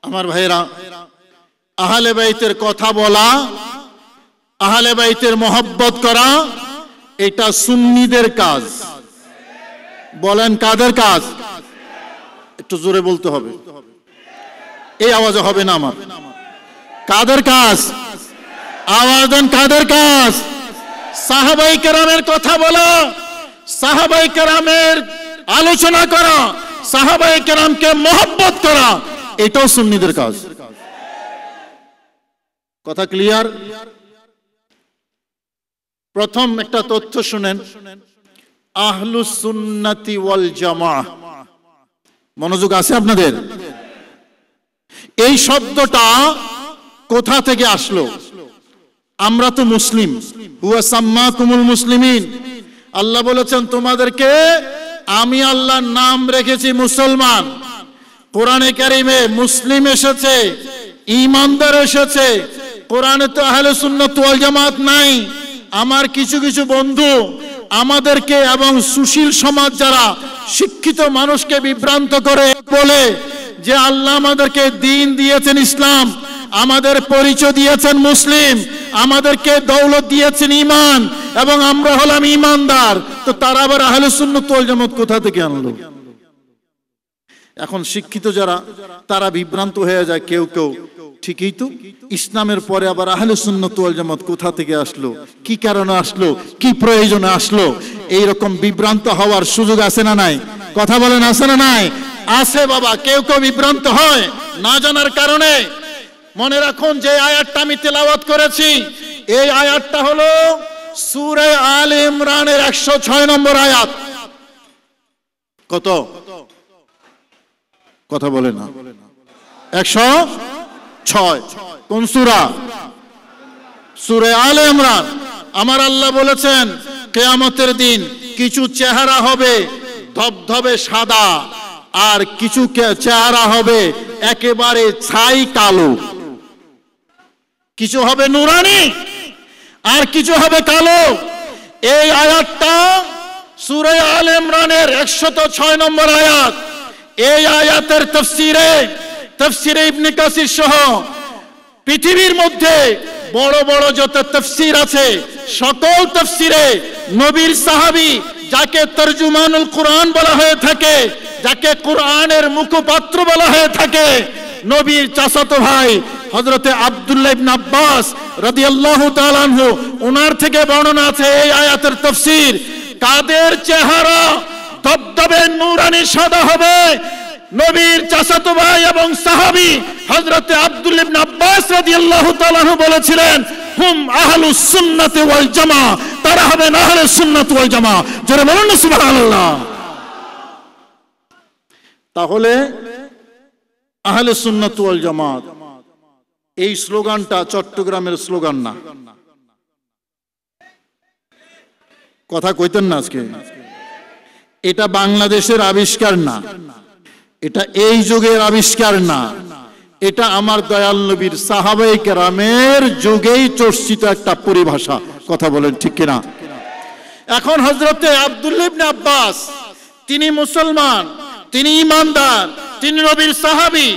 আমার ভাইরা, আহলে বাইতের কথা বলা, আহলে বাইতের মহব্বত করা, এটা সুন্নিদের কাজ। বলেন কাদের কাজ? একটু জোরে বলতে হবে, এই আওয়াজে হবে না আমার। কাদের কাজ? আওয়াজ দেন, কাদের কাজ? সাহাবায়ে কেরামের কথা বলা, সাহাবায়ে কেরামের আলোচনা করা, সাহাবায়ে কেরামকে মহব্বত করা, এটাও সুন্নিদের কাজ। কথা ক্লিয়ার? প্রথম একটা তথ্য শুনেন, আহলুস সুন্নাতি ওয়াল জামাআহ। মনোযোগ আছে আপনাদের? এই শব্দটা কোথা থেকে আসলো? আমরা তো মুসলিম, হুয়া সাম্মাকুমুল মুসলিমিন। আল্লাহ বলেছেন তোমাদেরকে আমি আল্লাহর নাম রেখেছি মুসলমান। কোরআনে কারিমে মুসলিম এসেছে, ঈমানদার এসেছে। কোরআনে তো আহলে সুন্নাত ওয়াল জামাত নাই। আমার কিছু কিছু বন্ধু আমাদেরকে এবং সুশীল সমাজ যারা শিক্ষিত মানুষকে বিভ্রান্ত করে বলে যে আল্লাহ আমাদেরকে দ্বীন দিয়েছেন ইসলাম, আমাদের পরিচয় দিয়েছেন মুসলিম, আমাদেরকে দৌলত দিয়েছেন ঈমান, এবং আমরা হলাম ঈমানদার। তো তারা আবার আহলে সুন্নাত ওয়াল জামাত কোথা থেকে আনলো? এখন শিক্ষিত যারা তারা বিভ্রান্ত হয়ে যায়। কেউ কেউ ঠিকই তো, ইসলামের পরে আবার আহলে সুন্নাত ওয়াল জামাত কোথা থেকে আসলো, কি কারণে আসলো, কি প্রয়োজনে আসলো? এইরকম বিভ্রান্ত হওয়ার সুযোগ আছে না নাই? কথা বলেন, আছে না নাই? আছে বাবা। কেউ কেউ বিভ্রান্ত হয় না জানার কারণে। মনে রাখুন, যে আয়াতটা আমি তেলাওয়াত করেছি, এই আয়াতটা হলো সূরা আলে ইমরানের 106 নম্বর আয়াত। কত? কথা বলে না। 106। কোন সূরা? সূরা আলে ইমরান। আমার আল্লাহ বলেছেন কিয়ামতের দিন কিছু চেহারা হবে ধবধবে সাদা, আর কিছু চেহারা হবে একেবারে ছাই কালো। কিছু হবে নুরানি আর কিছু হবে কালো। এই আয়াতটা সূরা আলে ইমরানের 106 নম্বর আয়াত। এই আয়াতের তাফসীরে ইবনে কাসির সহ পৃথিবীর মধ্যে বড় বড় যত তাফসীর আছে, সকল তাফসীরে নবীর সাহাবী, যাকে তরজুমানুল কোরআন বলা হয়ে থাকে, যাকে কোরআনের মুখপাত্র বলা হয়ে থাকে, নবীর চাচাতো ভাই হযরতে আব্দুল্লাহ ইবনে আব্বাস রাদিয়াল্লাহু তাআলা আনহু, ওনার থেকে বর্ণনা আছে এই আয়াতের তাফসীর। কাদের চেহারা ধবধবে নুরানি সাদা হবে? নবীর চাচাতো ভাই এবং সাহাবী হযরতে আব্দুল্লাহ ইবনে আব্বাস রাদিয়াল্লাহু তাআলা আনহু বলেছিলেন, হুম আহলুস সুন্নাতি ওয়াল জামাআহ। তারা হবেন আহলে সুন্নাত ওয়াল জামাআহ। জোরে বলুন না সুবহানাল্লাহ। তাহলে আহলে সুন্নাত ওয়াল জামাত এই স্লোগানটা চট্টগ্রামের স্লোগান না। কথা কইতেন না আজকে? এটা বাংলাদেশের আবিষ্কার না, এটা এই যুগের আবিষ্কার না, এটা আমার দয়াল নবীর সাহাবায়ে কেরামের যুগেই চর্চিত একটা পরিভাষা। কথা বলেন ঠিক কিনা? এখন হযরতে আব্দুল্লাহ ইবনে আব্বাস, তিনি মুসলমান, তিনি ঈমানদার, তিনি নবীর সাহাবী,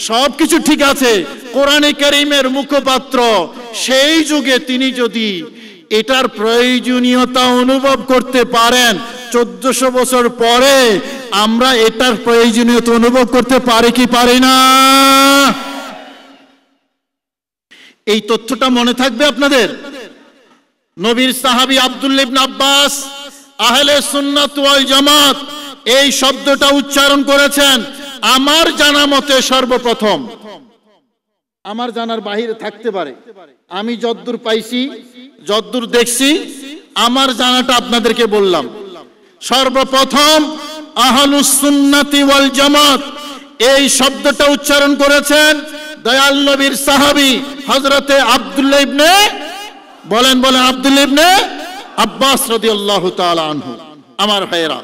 সবকিছু ঠিক আছে, কোরআনে কারীমের মুখপাত্র। সেই যুগে তিনি যদি এটার প্রয়োজনীয়তা অনুভব করতে পারেন, 1400 বছর পরে আমরা এটার প্রয়োজনীয়তা অনুভব করতে পারি কি পারি না? এই তথ্যটা মনে থাকবে আপনাদের। নবীর সাহাবী আব্দুল্লাহ ইবনে আব্বাস আহলে সুন্নাত ওয়াল জামাত এই শব্দটা উচ্চারণ করেছেন আমার জানা মতে সর্বপ্রথম। আমার জানার বাহিরে থাকতে পারে, আমি যদ্দূর পাইছি, যদ্দূর দেখছি, আমার জানাটা আপনাদেরকে বললাম। সর্বপ্রথম আহলুস সুন্নাতি ওয়াল জামাত এই শব্দটা উচ্চারণ করেছেন দয়াল নবীর সাহাবী হযরতে আব্দুল্লাহ ইবনে, বলেন আব্দুল্লাহ ইবনে আব্বাস রাদিয়াল্লাহু তাআলা আনহু। আমার ভাইরা,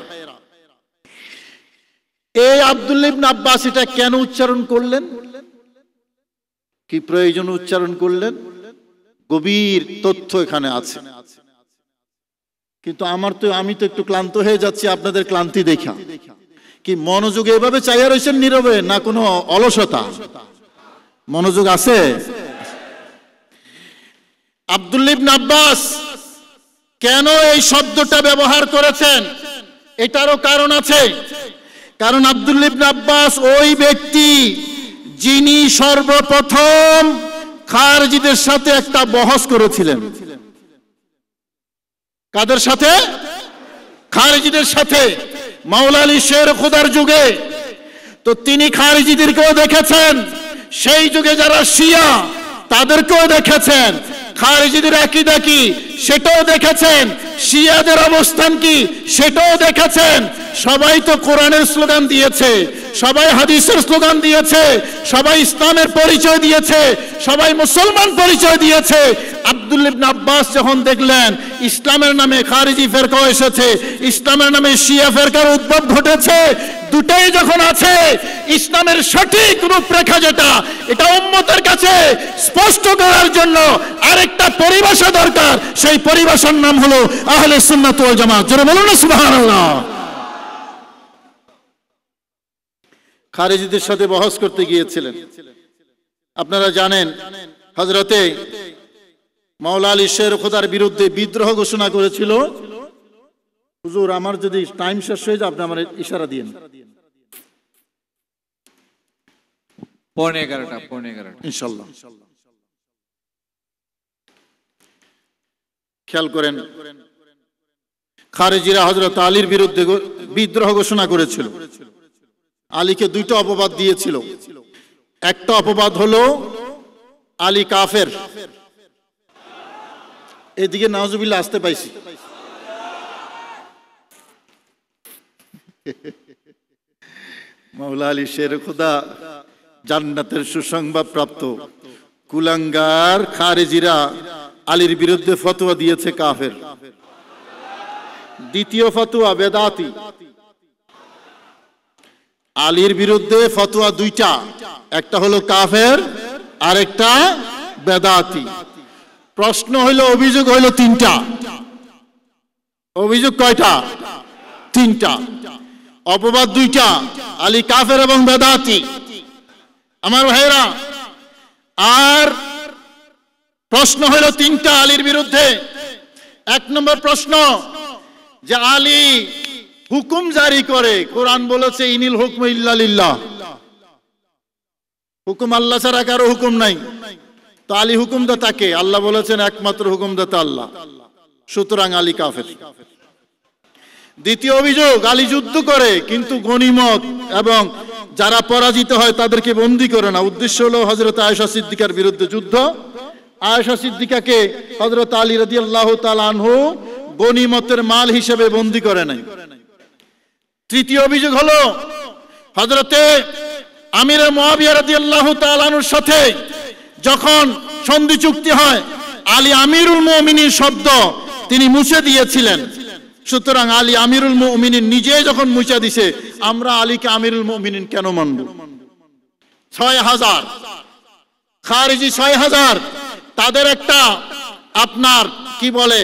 এই আব্দুল্লাহ ইবনে আব্বাস এটা কেন উচ্চারণ করলেন, কি প্রয়োজন উচ্চারণ করলেন? গভীর তথ্য এখানে আছে। কিন্তু আমি তো একটু ক্লান্ত হয়ে যাচ্ছি আপনাদের ক্লান্তি দেখা। কি মনোযোগে এভাবে চাইয়া রয়েছেন নীরবে, না কোনো অলসতা? মনোযোগ আছে? আব্দুল্লাহ ইবনে আব্বাস কেন এই শব্দটা ব্যবহার করেছেন এটারও কারণ আছে। কারণ আব্দুল্লাহ ইবনে আব্বাস ওই ব্যক্তি যিনি সর্বপ্রথম খারজিদের সাথে একটা বহস করেছিলেন। কাদের সাথে? খারজিদের সাথে, মাওলা আলী শের খুদার যুগে। তো তিনি খারজিদেরকেও দেখেছেন, সেই যুগে যারা শিয়া তাদেরকেও দেখেছেন, খারজিদের আকীদা কি সেটাও দেখেছেন, শিয়াদের অবস্থান কি সেটাও দেখেছেন। সবাই তো কোরআনের স্লোগান দিয়েছে, সবাই হাদিসের স্লোগান দিয়েছে, সবাই ইসলামের পরিচয় দিয়েছে, সবাই মুসলমান পরিচয় দিয়েছে। আব্দুল্লাহ ইবনে আব্বাস যখন দেখলেন ইসলামের নামে খারিজি ফেরকা এসেছে, ইসলামের নামে শিয়া ফেরকার উদ্ভব ঘটেছে, দুটাই যখন আছে, ইসলামের সঠিক রূপরেখা যেটা, এটা উম্মতের কাছে স্পষ্ট করার জন্য আরেকটা পরিভাষা দরকার। সেই পরিভাষার নাম হলো আহলে সুন্নাত ওয়াল জামাত। জোরে বলুন না সুবহানাল্লাহ। খারিজিদের সাথে বহস করতে গিয়েছিলেন। আপনারা জানেন হযরতে মাওলা আলী শের খুদার বিরুদ্ধে বিদ্রোহ ঘোষণা করেছিল। হুজুর আমার যদি টাইম শেষ হয়ে যায় আপনি আমার ইশারা দিয়েন। 11:15 ইনশাআল্লাহ। খেয়াল করেন, খারিজিরা হযরত আলীর বিরুদ্ধে বিদ্রোহ ঘোষণা করেছিল। আলীকে দুইটা অপবাদ দিয়েছিল। একটা অপবাদ হলো আলী কাফের। এদিকে নাউজুবিল্লাহ আসতে পাইছি। মাওলা আলী শের খুদা জান্নাতের সুসংবাদ প্রাপ্ত। কুলাঙ্গার খারিজিরা আলীর বিরুদ্ধে ফতোয়া দিয়েছে কাফের। দ্বিতীয় ফতোয়া বেদাতি। আলীর বিরুদ্ধে ফতোয়া দুইটা, একটা হলো কাফের আর একটা বেদাতি। প্রশ্ন হইলো, অভিযোগ হইলো তিনটা। অভিযোগ কয়টা? তিনটা। অপবাদ দুইটা, আলী কাফের এবং বেদাতি। আমার ভাইরা, আর প্রশ্ন হইলো তিনটা আলীর বিরুদ্ধে। এক নম্বর প্রশ্ন যে আলী হুকুম জারি করে। কোরআন বলেছে ইনিল হুকমু ইল্লা লিল্লাহ, হুকুম আল্লাহ ছাড়া কারো হুকুম নাই। তো আলী হুকুমদাতা কে? আল্লাহ বলেছেন একমাত্র হুকুমদাতা আল্লাহ, সুতরাং আলী কাফের। দ্বিতীয় অভিযোগ, আলী যুদ্ধ করে কিন্তু গনিমত এবং যারা পরাজিত হয় তাদেরকে বন্দী করে না। উদ্দেশ্য হলো হযরত আয়েশা সিদ্দিকার বিরুদ্ধে যুদ্ধ। আয়েশা সিদ্দিকাকে হযরত আলী রাদিয়াল্লাহু তাআলা আনহু গনিমতের মাল হিসেবে বন্দী করে নাই। তৃতীয় অভিযোগ হলো হযরতে আমিরে মুয়াবিয়া রাদিয়াল্লাহু তাআলা আনহুর সাথে যখন সন্ধি চুক্তি হয়, আলী আমিরুল মুমিনিন শব্দ তিনি মুছে দিয়েছিলেন। সুতরাং আলী আমিরুল মুমিনিন নিজে যখন মুছে দিছে, আমরা আলীকে আমিরুল মুমিনিন কেন মানব? 6000 খারিজি, 6000 তাদের একটা আপনার কি বলে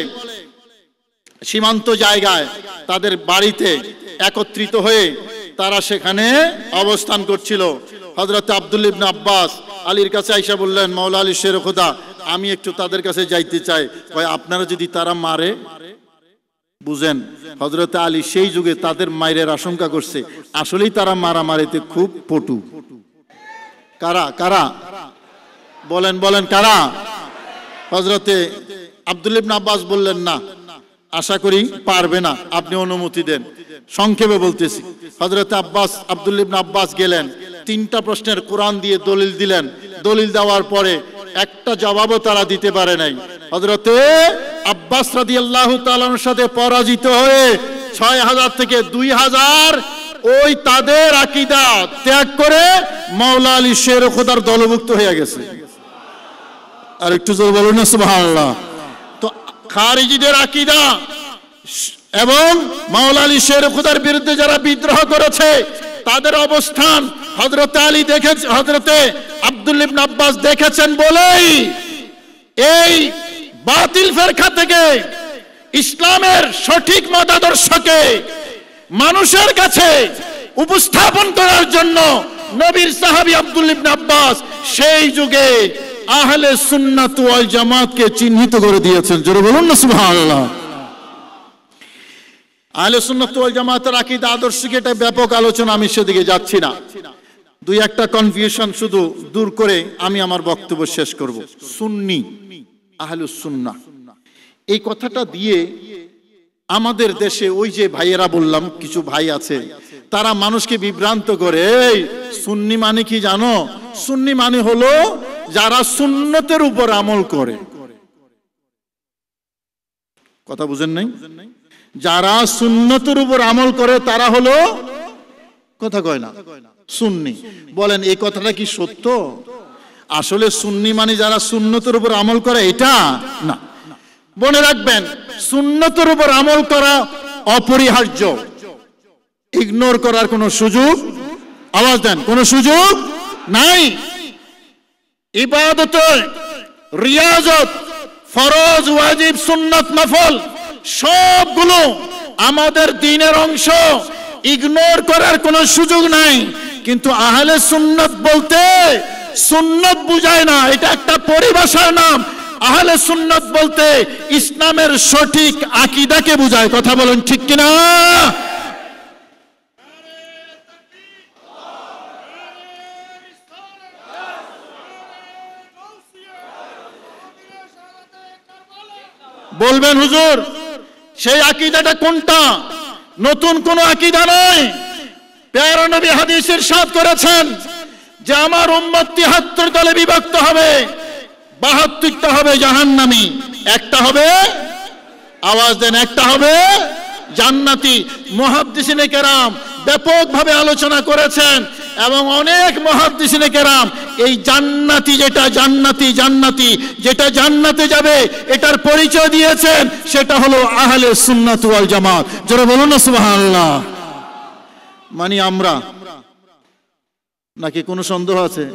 সীমান্ত জায়গায় তাদের বাড়িতে একত্রিত হয়ে তারা সেখানে অবস্থান করছিল। হযরত আব্দুল্লাহ ইবনে আব্বাস আলীর কাছে আইসা বললেন, মাওলা আলী শের খুদা আমি একটু তাদের কাছে যাইতে চাই। কয় আপনারা যদি তারা মারে? বুঝেন, হযরত আলী সেই যুগে তাদের মায়ের আশঙ্কা করছে। আসলেই তারা মারামারিতে খুব পটু। কারা কারা বলেন বলেন কারা? হযরতে আব্দুল্লাহ ইবনে আব্বাস বললেন, না আশা করি পারবে না, আপনি অনুমতি দেন। সংক্ষেপে বলতেছি, হযরত আব্দুল্লাহ ইবনে আব্বাস গেলেন, তিনটা প্রশ্নের কোরআন দিয়ে দলিল দিলেন। দলিল দেওয়ার পরে একটা জবাবও তারা দিতে পারে নাই। হযরতে আব্বাস রাদিয়াল্লাহু তাআলার সাথে পরাজিত হয়ে 6000 থেকে 2000 ওই তাদের আকীদা ত্যাগ করে মাওলা আলী শের খুদার দলভুক্ত হয়ে গেছে। আর একটু জোরে বলুন না সুবহানাল্লাহ। তো খারিজিদের আকীদা এবং মাওলা আলী শের খুদার বিরুদ্ধে যারা বিদ্রোহ করেছে তাদের অবস্থান হযরত আলী দেখেছেন, হযরতে আব্দুল্লাহ ইবনে আব্বাস দেখেছেন বলেই এই বাতিল ফেরকা থেকে ইসলামের সঠিক মতাদর্শকে মানুষের কাছে উপস্থাপন করার জন্য নবীর সাহাবী আব্দুল্লাহ ইবনে আব্বাস সেই যুগে আহলে সুন্নাত ওয়াল জামাতকে চিহ্নিত করে দিয়েছেন। জোরে বলুন না সুবহানাল্লাহ। আহলে সুন্নাত ওয়াল জামাতের আকীদা আদর্শ কি, এটা ব্যাপক আলোচনা, আমি সেদিকে যাচ্ছি না। দুই একটা কনফিউশন শুধু দূর করে আমি আমার বক্তব্য শেষ করব। সুন্নি, আহলুস সুন্নাহ, এই কথাটা দিয়ে আমাদের দেশে ওই যে ভাইয়েরা বললাম, কিছু ভাই আছে তারা মানুষকে বিভ্রান্ত করে। এই সুন্নি মানে কি জানো? সুন্নি মানে হলো যারা সুন্নতের উপর আমল করে। কথা বুঝেন নাই? যারা সুন্নতের উপর আমল করে তারা হলো, কথা কয় না, সুন্নি। বলেন এই কথাটা কি সত্য? আসলে সুন্নি মানে যারা সুন্নতের উপর আমল করে এটা না। মনে রাখবেন, সুন্নতের উপর আমল করা অপরিহার্য, ইগনোর করার কোনো সুযোগ, আওয়াজ দেন, কোনো সুযোগ নাই। ইবাদত, রিয়াজত, ফরজ, ওয়াজিব, সুন্নাত, নফল সবগুলো আমাদের দ্বীনের অংশ, ইগনোর করার কোনো সুযোগ নাই। কিন্তু আহলে সুন্নাত বলতে সুন্নাত বুঝায় না, এটা একটা পরিভাষার নাম। আহলে সুন্নাত বলতে ইসলামের সঠিক আকীদাকে বুঝায়। কথা বলেন ঠিক কিনা? বলবেন হুজুর সেই আকীদাটা কোনটা? নতুন কোন আকীদা নয়। প্যারা নবী হাদিসে ইরশাদ করেছেন যে আমার উম্মত ৭৩ দলে বিভক্ত হবে, ৭২টা হবে জাহান্নামী, একটা হবে, আওয়াজ দেন, একটা হবে জান্নাতি। মুহাদ্দিসিনে কেরাম ব্যাপকভাবে আলোচনা করেছেন এবং অনেক মুহাদ্দিসিনে কেরাম এই জান্নাতি যেটা জান্নাতে যাবে এটার পরিচয় দিয়েছেন, সেটা হলো আহলে সুন্নাত ওয়াল জামাত। যারা বলুন না সুবহানাল্লাহ। মানে আমরা নাকি কোনো সন্দেহ আছে?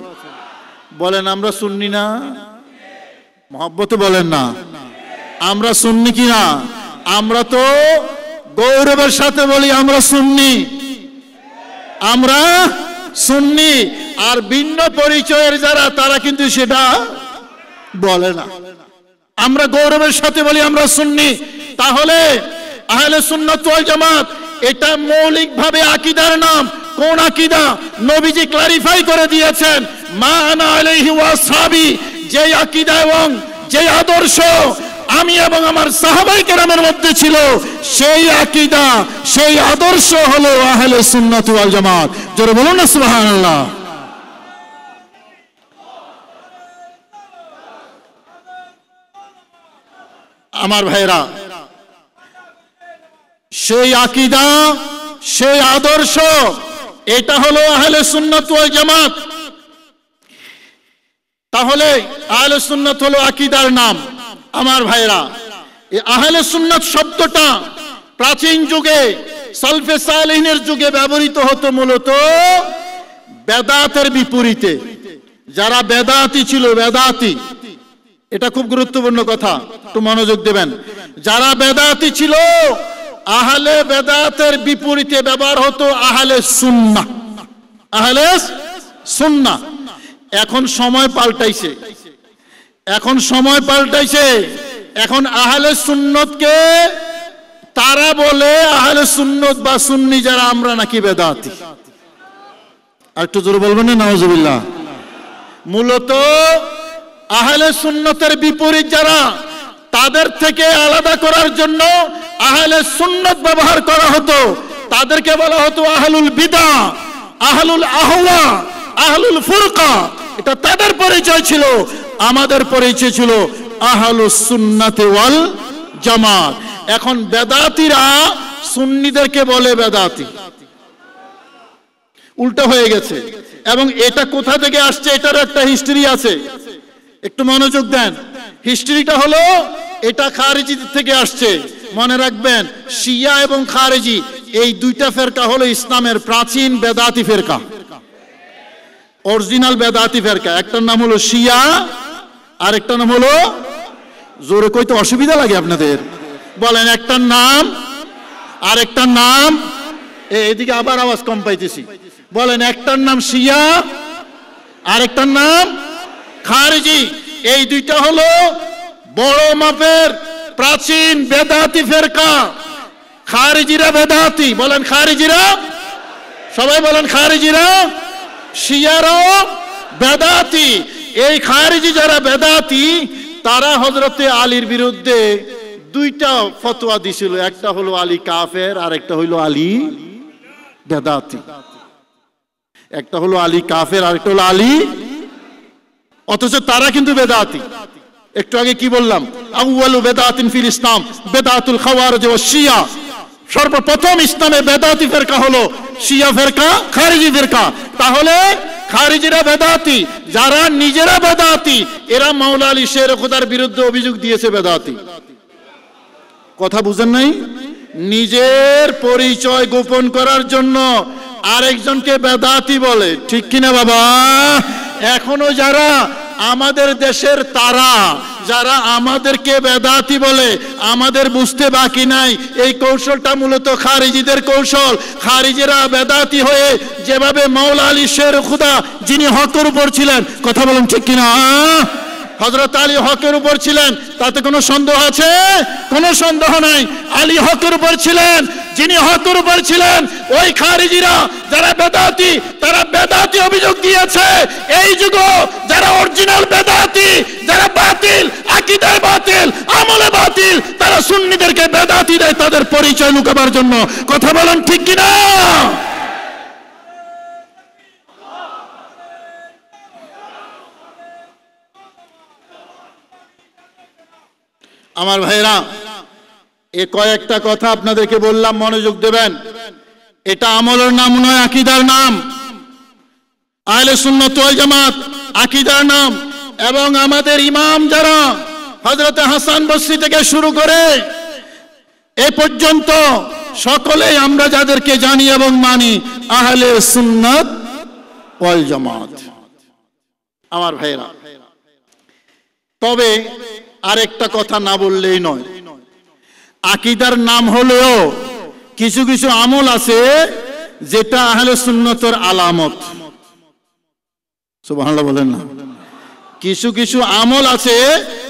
বলেন আমরা সুন্নি না? মহব্বতে বলেন না, আমরা সুন্নি কি না? আমরা তো গৌরবের সাথে বলি আমরা সুন্নি, আমরা সুন্নি। আর ভিন্ন পরিচয়ের যারা, তারা কিন্তু সেটা বলে না। আমরা গৌরবের সাথে বলি আমরা সুন্নি। তাহলে আহলে সুন্নাত ওয়াল জামাত এটা মৌলিকভাবে আকীদার নাম। কোন আকীদা? নবীজি ক্লারিফাই করে দিয়েছেন, মা আনা আলাইহি ওয়া আসহাবি, যে আকীদা এবং যে আদর্শ আমি এবং আমার সাহাবায়ে কেরামের মধ্যে ছিল, সেই আকীদা, সেই আদর্শ হলো আহলে সুন্নাত ওয়াল জামাত। জোরে বলুন না সুবহানাল্লাহ। আমার ভাইরা, সেই আকীদা, সেই আদর্শ, এটা হলো আহলে সুন্নাত ওয়াল জামাত। তাহলে আহলে সুন্নাত হলো আকীদার নাম। আমার ভাইরা, এই আহলে সুন্নাত শব্দটা প্রাচীন যুগে সালফে সালেহিনের যুগে ব্যবহৃত হতো মূলত বেদাতের বিপরীতে। যারা বেদাতি ছিল, বেদাতি, এটা খুব গুরুত্বপূর্ণ কথা, একটু মনোযোগ দেবেন। যারা বেদাতি ছিল, আহলে বেদাতের বিপরীতে ব্যবহার হতো আহলে সুন্নাহ, আহলে সুন্নাহ। এখন সময় পাল্টাইছে, এখন আহলে সুন্নতকে তারা বলে আহলে সুন্নত বা সুন্নি যারা, আমরা নাকি বেদাতি। আর একটু জোরে বলবেন না নাউজুবিল্লাহ। মূলত আহলে সুন্নতের বিপরীত যারা, তাদের থেকে আলাদা করার জন্য আহলে সুন্নত ব্যবহার করা হতো। তাদেরকে বলা হতো আহলুল বিদআহ, আহলুল আহওয়া, আহলুল ফুরকা। এটা তাদের পরিচয় ছিল। আমাদের পরিচয় ছিল আহলুস সুন্নাত ওয়াল জামাত। এখন বেদাতিরা সুন্নিদেরকে বলে বেদাতি, উল্টা হয়ে গেছে। এবং এটা কোথা থেকে আসছে, এটার একটা হিস্ট্রি আছে, একটু মনোযোগ দেন। হিস্ট্রিটা হলো এটা খারেজি থেকে আসছে। মনে রাখবেন, শিয়া এবং খারেজি এই দুইটা ফেরকা হলো ইসলামের প্রাচীন বেদাতি ফেরকা, অরিজিনাল বেদাতি ফেরকা। একটার নাম হলো শিয়া, আর একটা নাম হলো, জোরে কইতে অসুবিধা লাগে আপনাদের, বলেন একটার নাম আর একটার নাম। এদিকে আবার আওয়াজ কম পাইতেছি। বলেন, একটার নাম শিয়া, আরেকটার নাম খারিজি। এই দুইটা হলো বড় মাপের প্রাচীন বেদাতি ফেরকা। খারিজিরা বেদাতি, বলেন খারিজিরা, সবাই বলেন খারিজিরা। শিয়ারাও বেদাতি। এই খারিজি যারা বেদাতি, তারা হযরতে আলীর বিরুদ্ধে দুইটা ফতোয়া দিছিল। একটা হলো আলী কাফের, আর একটা হলো আলী বেদাতি। একটা হলো আলী কাফের, আর একটা হলো আলী, অথচ তারা কিন্তু বেদাতি। একটু আগে কি বললাম? আউয়ালু বেদাতিন ফিল ইসলাম বেদাতুল খাওয়ারিজ ওয়া শিয়া। সর্বপ্রথম ইসলামে বেদাতি ফেরকা হলো শিয়া ফেরকা, খারিজি ফেরকা। তাহলে খারিজিরা বেদাতি, যারা নিজেরা বেদাতি, এরা মাওলা আলী শের খোদার বিরুদ্ধে অভিযোগ দিয়েছে বেদাতি। কথা বুঝেন নাই? নিজের পরিচয় গোপন করার জন্য আরেকজনকে বেদাতি বলে, ঠিক কিনা বাবা? এখনো যারা আমাদের দেশের তারা, যারা আমাদেরকে বেদাতি বলে, আমাদের বুঝতে বাকি নাই এই কৌশলটা মূলত খারিজিদের কৌশল। খারিজিরা বেদাতি হয়ে যেভাবে মাওলা আলী শের খুদা, যিনি হকের উপর ছিলেন, কথা বলেন ঠিক কিনা, হযরত আলী হকের উপর ছিলেন, তাতে কোনো সন্দেহ আছে? কোনো সন্দেহ নাই। আলী হকের উপর ছিলেন, যিনি হকের উপর ছিলেন, ওই খারিজিরা যারা বেদাতি, তারা বেদাতি অভিযোগ দিয়েছে। এই যুগ যারা অরিজিনাল বেদাতি, যারা বাতিল, আকীদায় বাতিল, আমলে বাতিল, তারা সুন্নিদেরকে বেদাতি দেয় তাদের পরিচয় লুকাবার জন্য। কথা বলেন ঠিক কিনা? আমার ভাইরা, এই কয়েকটা কথা আপনাদেরকে বললাম, মনোযোগ দেবেন। এটা আমলের নাম নয়, আকীদার নাম। আহলে সুন্নাত ওয়াল জামাত আকীদার নাম। এবং আমাদের ইমাম যারা, হযরত হাসান বসরি থেকে শুরু করে এ পর্যন্ত সকলেই আমরা যাদেরকে জানি এবং মানি, আহলে সুন্নাত ওয়াল জামাত। আমার ভাইরা, তবে আরেকটা কথা না বললেই নয়। আকীদার নাম হলেও কিছু কিছু আমল আছে যেটা আহলে সুন্নাতের আলামত। সুবহানাল্লাহ বলেন না? কিছু কিছু আমল আছে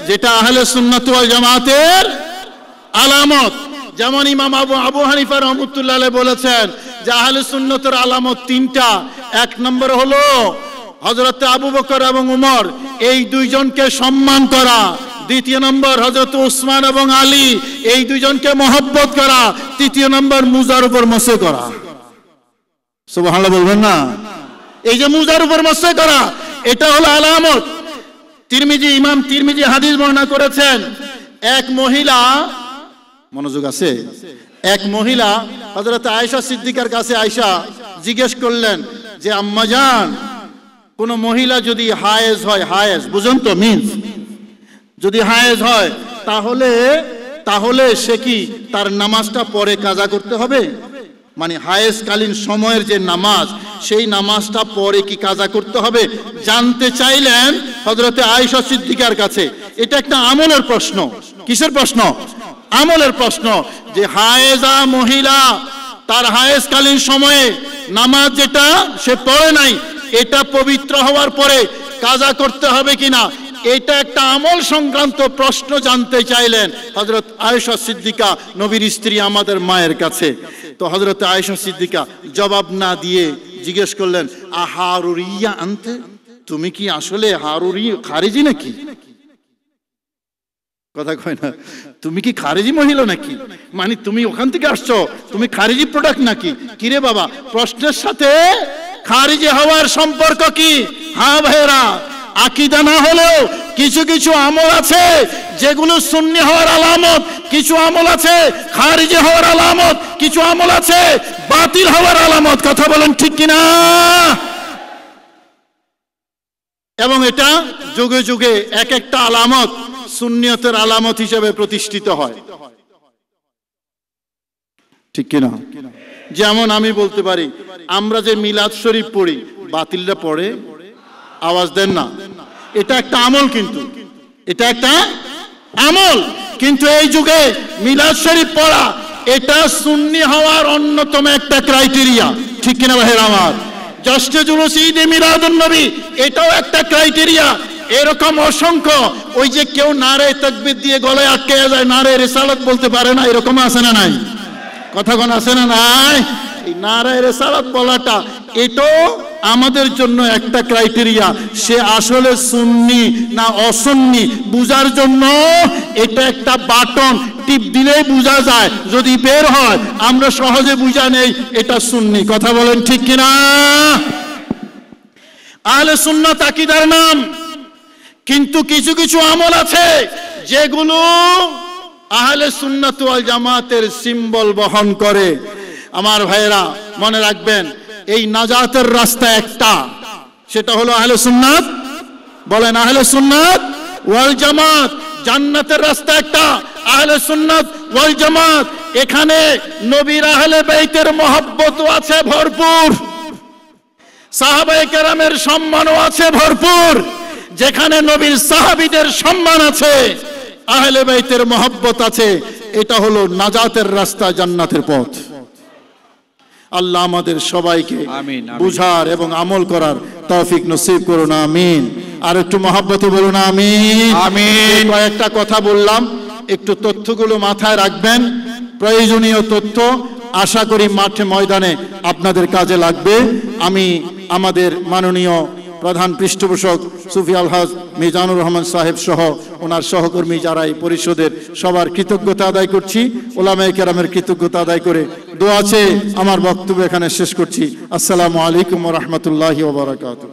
যেটা আহলে সুন্নাত ওয়াল জামাতের আলামত। যেমন ইমাম আবু হানিফা রাহমাতুল্লাহ আলাইহি বলেছেন যে আহলে সুন্নাতের আলামত তিনটা। এক নম্বর হলো হযরত আবু বকর এবং উমর, এই দুইজনকে সম্মান করা। দ্বিতীয় নম্বর হযরত উসমান এবং আলী, এই দুইজনকে মহব্বত করা। তৃতীয় নম্বর মুজার উপর মসে করা। সুবহানাল্লাহ বলবেন না? এই যে মুজার উপর মসে করা, এটা হলো আলামত। তিরমিজি, ইমাম তিরমিজি হাদিস বর্ণনা করেছেন, এক মহিলা, মনোযোগ আছে, এক মহিলা হযরত আয়েশা সিদ্দিকার কাছে আয়েশা জিজ্ঞেস করলেন যে আম্মাজান, কোন মহিলা যদি হায়েজ হয়, হায়েজ বুঝুন তো মিন্স, যদি হায়েজ হয় তাহলে সে কি তার নামাজটা পরে কাজা করতে হবে? মানে হায়েজকালীন সময়ের যে নামাজ, সেই নামাজটা পরে কি কাজা করতে হবে? জানতে চাইলেন হযরতে আয়েশা সিদ্দিকার কাছে। এটা একটা আমলের প্রশ্ন। কিসের প্রশ্ন? আমলের প্রশ্ন। যে হায়েজা মহিলা তার হায়েজকালীন সময়ে নামাজ যেটা সে পড়ে নাই, এটা পবিত্র হওয়ার পরে কাজা করতে হবে কিনা, এটা একটা আমল সংক্রান্ত প্রশ্ন জানতে চাইলেন হযরত আয়েশা সিদ্দিকা, নবীর স্ত্রী, আমাদের মায়ের কাছে। তো হযরত আয়েশা সিদ্দিকা জবাব না দিয়ে জিজ্ঞেস করলেন, আহারুরিয়া আনতে, তুমি কি আসলে হারুরি খারিজি নাকি? কথা কয় না, তুমি কি খারিজি মহিলা নাকি? মানে তুমি ওখান থেকে আসছো, তুমি খারিজি প্রোডাক্ট নাকি? কিরে বাবা, প্রশ্নের সাথে খারিজি হওয়ার সম্পর্ক কি? হ্যাঁ ভাইরা, আকীদা না হলেও কিছু কিছু আমল আছে যেগুলো সুন্নি হওয়ার আলামত, কিছু আমল আছে খারিজি হওয়ার আলামত, কিছু আমল আছে বাতিল হওয়ার আলামত। কথা বলেন ঠিক কিনা? এবং এটা যুগে যুগে এক একটা আলামত সুন্নিয়তের আলামত হিসেবে প্রতিষ্ঠিত হয়, ঠিক কিনা? যেমন আমি বলতে পারি, আমরা যে মিলাদ শরীফ পড়ি, বাতিলরা পড়ে, আওয়াজ দেন না, এটা একটা আমল, কিন্তু এটা একটা আমল। কিন্তু এই যুগে মিলাদ শরীফ পড়া, এটা সুন্নি হওয়ার অন্যতম একটা ক্রাইটেরিয়া, ঠিক কিনা ভাইরা আমার? জশ্নে জুলুস ঈদে মিলাদুন নবী, এটাও একটা ক্রাইটেরিয়া। এরকম অসংখ্য, ওই যে কেউ নারে তাকবীর দিয়ে গলায় আটকে যায়, নারে রিসালাত বলতে পারে না, এরকম আছে না নাই? কথা কোন আছে না নাই? এই নারে রিসালাত বলাটা এটাও আমাদের জন্য একটা ক্রাইটেরিয়া, সে আসলে সুন্নি না অসুন্নি বুঝার জন্য এটা একটা বাটন টিপ দিলেই বোঝা যায়। যদি বের হয় আমরা সহজে বুঝা নেই এটা সুন্নি। কথা বলেন ঠিক কিনা? আহলে সুন্নাত আকীদার নাম, কিন্তু কিছু কিছু আমল আছে যেগুলো আহলে সুন্নাত ওয়াল জামাতের সিম্বল বহন করে। আমার ভাইয়েরা মনে রাখবেন, এই নাজাতের রাস্তা একটা, সেটা হলো আহলে সুন্নাত। বলেন আহলে সুন্নাত ওয়াল জামাত। জান্নাতের রাস্তা একটা, আহলে সুন্নাত ওয়াল জামাত। এখানে নবীর আহলে বাইতের মহব্বত আছে ভরপুর, সাহাবায়ে কেরামের সম্মানও আছে ভরপুর। যেখানে নবীর সাহাবীদের সম্মান আছে, আহলে বাইতের মহব্বত আছে, এটা হলো নাজাতের রাস্তা, জান্নাতের পথ। আল্লাহ আমাদের সবাইকে বুঝার এবং আমল করার তৌফিক নসিব করুন, আমিন। আর একটু মহব্বতে বলুন আমিন, আমিন। কয়েকটা কথা বললাম, একটু তথ্যগুলো মাথায় রাখবেন, প্রয়োজনীয় তথ্য। আশা করি মাঠে ময়দানে আপনাদের কাজে লাগবে। আমি আমাদের মাননীয় প্রধান পৃষ্ঠপোষক সুফি আলহাজ মিজানুর রহমান সাহেব সহ ওনার সহকর্মী যারা এই পরিষদের, সবার কৃতজ্ঞতা আদায় করছি। ওলামায়ে কেরামের কৃতজ্ঞতা আদায় করে দোয়া চেয়ে আমার বক্তব্য এখানে শেষ করছি। আসসালামু আলাইকুম ওয়া রাহমাতুল্লাহি ওয়া বারাকাতুহু।